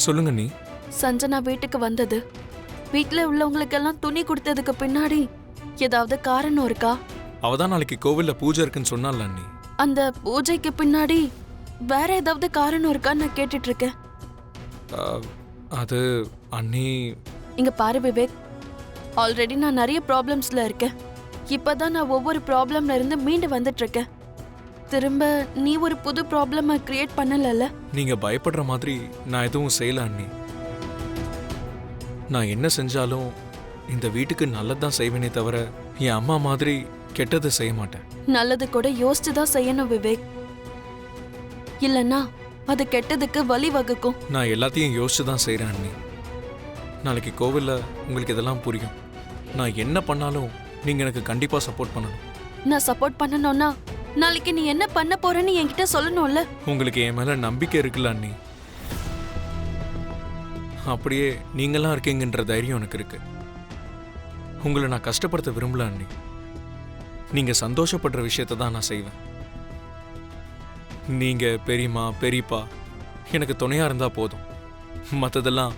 சொல்லுங்க நீ. சஞ்சனா வீட்டுக்கு வந்தது, வீட்டுல உள்ளவங்களுக்கெல்லாம் துணி கொடுத்ததுக்கு பின்னாடி ஏதாவது காரணம் இருக்கா? அவதான் நாளைக்கு கோவில்ல பூஜை இருக்குன்னு சொன்னால அண்ணி. அந்த பூஜைக்கு பின்னாடி வேற ஏதாவது காரணம் இருக்கான்னு நான் கேட்டுட்டு இருக்கேன். அது அண்ணி. இங்க பாரு விவேக், ஆல்ரெடி நான் நிறைய ப்ராப்ளம்ஸ்ல இருக்கேன். இப்பதான் நான் ஒவ்வொரு ப்ராப்ளம்ல இருந்து மீண்டு வந்துட்டு இருக்கேன். திரும்ப நீ ஒரு புது ப்ராப்ளம கிரியேட் பண்ணலல்ல? நீங்க பயப்படுற மாதிரி நான் எதுவும் செய்யல அண்ணி. நான் என்ன செஞ்சாலும் இந்த வீட்டுக்கு நல்லதுதான் செய்வேனே தவிர என் அம்மா மாதிரி கெட்டதை செய்ய மாட்டேன். நல்லது கூட யோசிச்சுதான் செய்யணும் விவேக், இல்லன்னா அது கெட்டதுக்கு வழி வகுக்கும். நான் எல்லாத்தையும் யோசிச்சு தான் செய்றேன் அண்ணி. நாளைக்கு கோவில்ல உங்களுக்கு இதெல்லாம் புரியும். நான் என்ன பண்ணாலும் நீங்க எனக்கு கண்டிப்பா சப்போர்ட் பண்ணணும். நான் சப்போர்ட் பண்ணணும்னா நாளைக்கு நீ என்ன பண்ண போறேன்னு என்கிட்ட சொல்லணும்ல? உங்களுக்கு என் மேல நம்பிக்கை இருக்குல்ல அண்ணி? அப்படியே நீங்களாம் இருக்கீங்கன்ற தைரியம் எனக்கு இருக்கு. உங்களை நான் கஷ்டப்படுத்த விரும்பல அண்ணி. நீங்க சந்தோஷப்படுற விஷயத்தை தான் நான் செய்வேன். நீங்க பெரியம்மா பெரியப்பா எனக்கு துணையா இருந்தா போதும். மற்றதெல்லாம்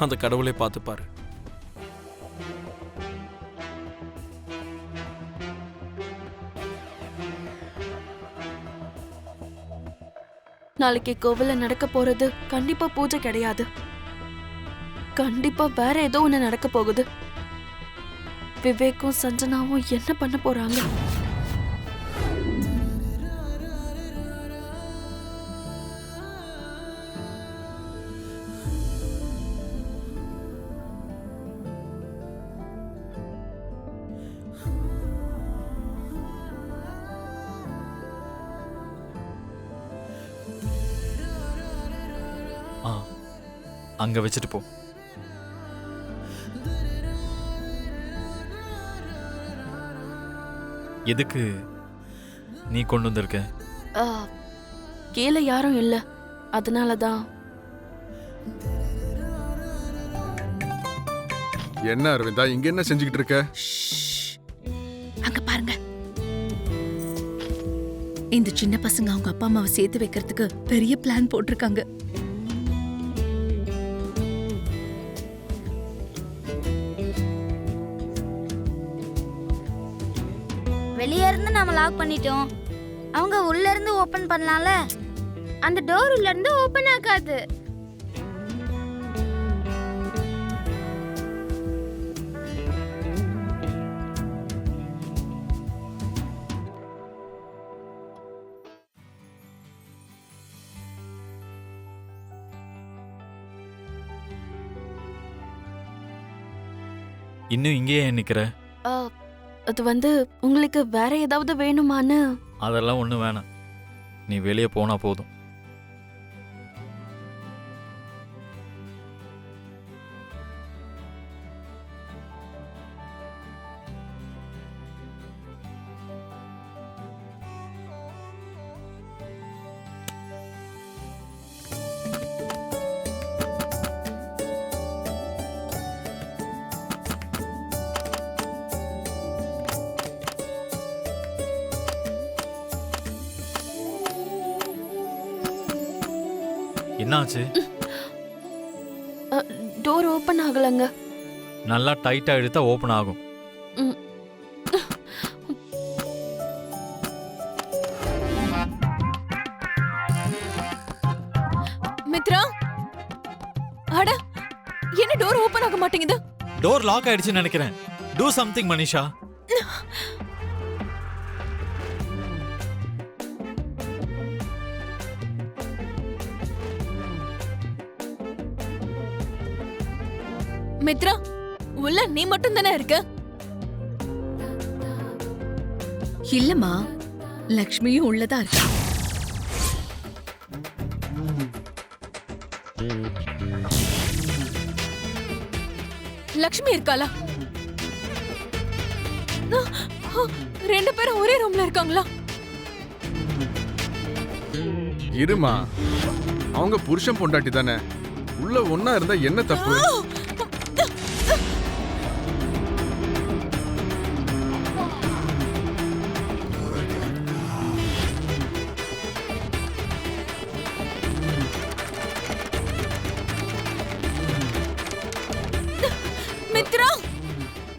அந்த கடவுளே பார்த்துப்பாரு. நாளைக்கு கோவில்ல நடக்க போறது கண்டிப்பா பூஜை கிடையாது. கண்டிப்பா வேற ஏதோ ஒண்ணு நடக்க போகுது. விவேக்கும் சஞ்சனாவும் என்ன பண்ண போறாங்க? அங்க வச்சுட்டு போ. எதுக்கு நீ கொண்டு வந்திருக்க? கீழே யாரும் இல்ல, அதனாலதான். என்ன அரவிந்தா, இங்க என்ன செஞ்சுக்கிட்டு இருக்க? அங்க பாருங்க, இந்த சின்ன பசங்க அவங்க அப்பா அம்மாவை சேர்த்து வைக்கிறதுக்கு பெரிய பிளான் போட்டிருக்காங்க. வெளியே இருந்து நம்ம லாக் பண்ணிட்டோம், அவங்க உள்ள இருந்து ஓபன் பண்ணலாம்ல. அந்த டோர் உள்ள இருந்து ஓபன் ஆகாது. இன்னும் இங்கேயே நிக்கிற? அது உங்களுக்கு வேற ஏதாவது வேணுமான்னு? அதெல்லாம் ஒண்ணும் வேணாம், நீ வெளியே போனா போதும். என்னாச்சு? டோர் ஓபன் ஆகலங்க. நல்லா டைட்டா இழுத்தா ஓபன் ஆகும். மித்ரா, அட என்ன டோர் ஓபன் ஆக மாட்டேங்குது? டோர் லாக் ஆயிடுச்சுன்னு நினைக்கிறேன். Do something Manisha. மித்ரா, உள்ள நீ மட்டும் தானே இருக்க? இல்லம்மா, லக்ஷ்மியும் உள்ளதா இருக்கா. லக்ஷ்மி இருக்காளா? ரெண்டு பேரும் ஒரே ரூம்ல இருக்காங்களா? இருமா, அவங்க புருஷன் பொண்டாட்டி தானே, உள்ள ஒன்னா இருந்தா என்ன தப்பு?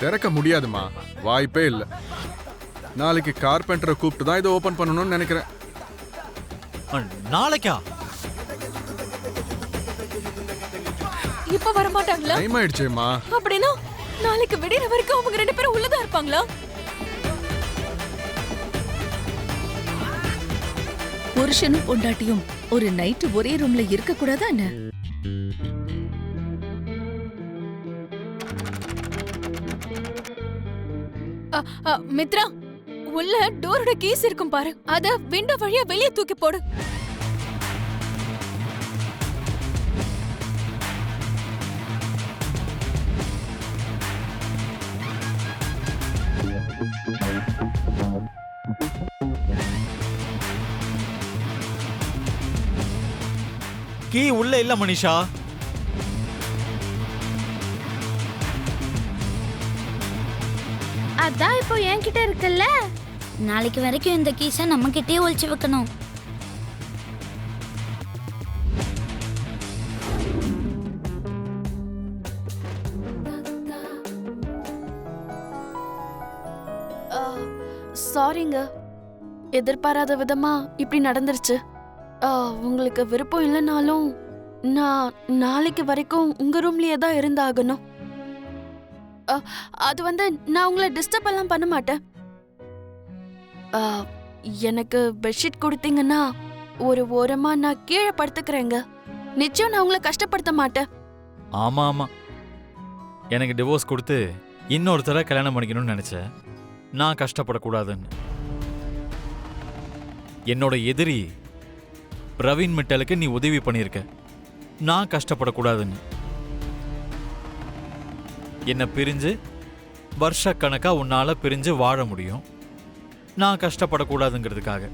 திறக்க முடியாதுமா, வாய்ப்பே இல்லை. நாளைக்கு கார்பெண்டரை கூப்பிட்டு தான் இதை ஓபன் பண்ணணும்னு நினைக்கிறேன். நாளைக்கா? இப்ப வர மாட்டாங்களா? டைம் ஆயிடுச்சேம்மா. அப்படின்னா நாளைக்கு விடிற வரைக்கும் அவங்க 2 பேரும் உள்ளதா இருப்பாங்களா? புருஷனும் பொண்டாட்டியும் ஒரு நைட்டு ஒரே ரூம்ல இருக்க கூடாதா என்ன? மித்ரா, உள்ள டோரோட கீஸ் இருக்கும் பாரு, அத விண்டோ வழியா வெளியே தூக்கி போடு. கீ உள்ள இல்ல மனிஷா. அதான் இப்போ என்கிட்ட இருக்குல்ல, நாளைக்கு வரைக்கும் இந்த கீஸை நம்ம கிட்டே ஒளிச்சு வைக்கணும். சாரிங்க, எதிர்பாராத விதமா இப்படி நடந்துருச்சு. உங்களுக்கு விருப்பம் இல்லைனாலும் நான் நாளைக்கு வரைக்கும் உங்க ரூம்லயே தான் இருந்தாகணும். அது வந்து நான் உங்களை டிஸ்டர்ப் எல்லாம் பண்ண மாட்டேன். எனக்கு பெட்ஷீட் கொடுத்தீங்கன்னா ஒரு ஓரமா நான் கீழே படுத்துக்கிறேங்க. நிச்சயம் நான் உங்களை கஷ்டப்படுத்த மாட்டேன். ஆமா ஆமா, எனக்கு டிவோர்ஸ் கொடுத்து இன்னொருத்தர கல்யாணம் பண்ணிக்கணும்னு நினைச்சேன். நான் கஷ்டப்படக்கூடாதுன்னு. என்னோட எதிரி பிரவீன் மிட்டலுக்கு நீ உதவி பண்ணியிருக்க. நான் கஷ்டப்படக்கூடாதுன்னு. என்னை பிரிஞ்சு வருஷக்கணக்கா உன்னால பிரிஞ்சு வாழ முடியும். நான் கஷ்டப்படக்கூடாதுங்கிறதுக்காக.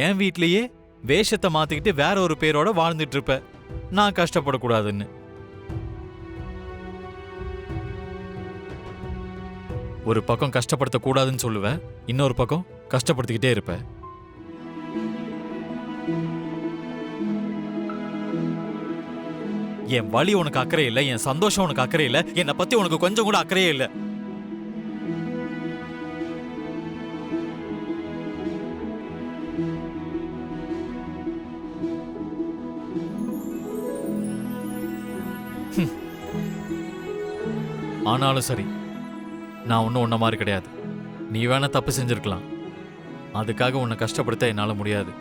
என் வீட்லயே வேஷத்தை மாத்திக்கிட்டு வேற ஒரு பேரோட வாழ்ந்துட்டு இருப்ப. நான் கஷ்டப்படக்கூடாதுன்னு. ஒரு பக்கம் கஷ்டப்படுத்தக்கூடாதுன்னு சொல்லுவேன், இன்னொரு பக்கம் கஷ்டப்படுத்திக்கிட்டே இருப்ப. என் வலி உனக்கு அக்கறை இல்லை, என் சந்தோஷம் உனக்கு அக்கறை இல்லை, என்னை பத்தி உனக்கு கொஞ்சம் கூட அக்கறையே இல்லை. ஆனாலும் சரி, நான் ஒன்றும் உன்ன மாதிரி கிடையாது. நீ வேணா தப்பு செஞ்சிருக்கலாம், அதுக்காக உன்னை கஷ்டப்படுத்த என்னால் முடியாது.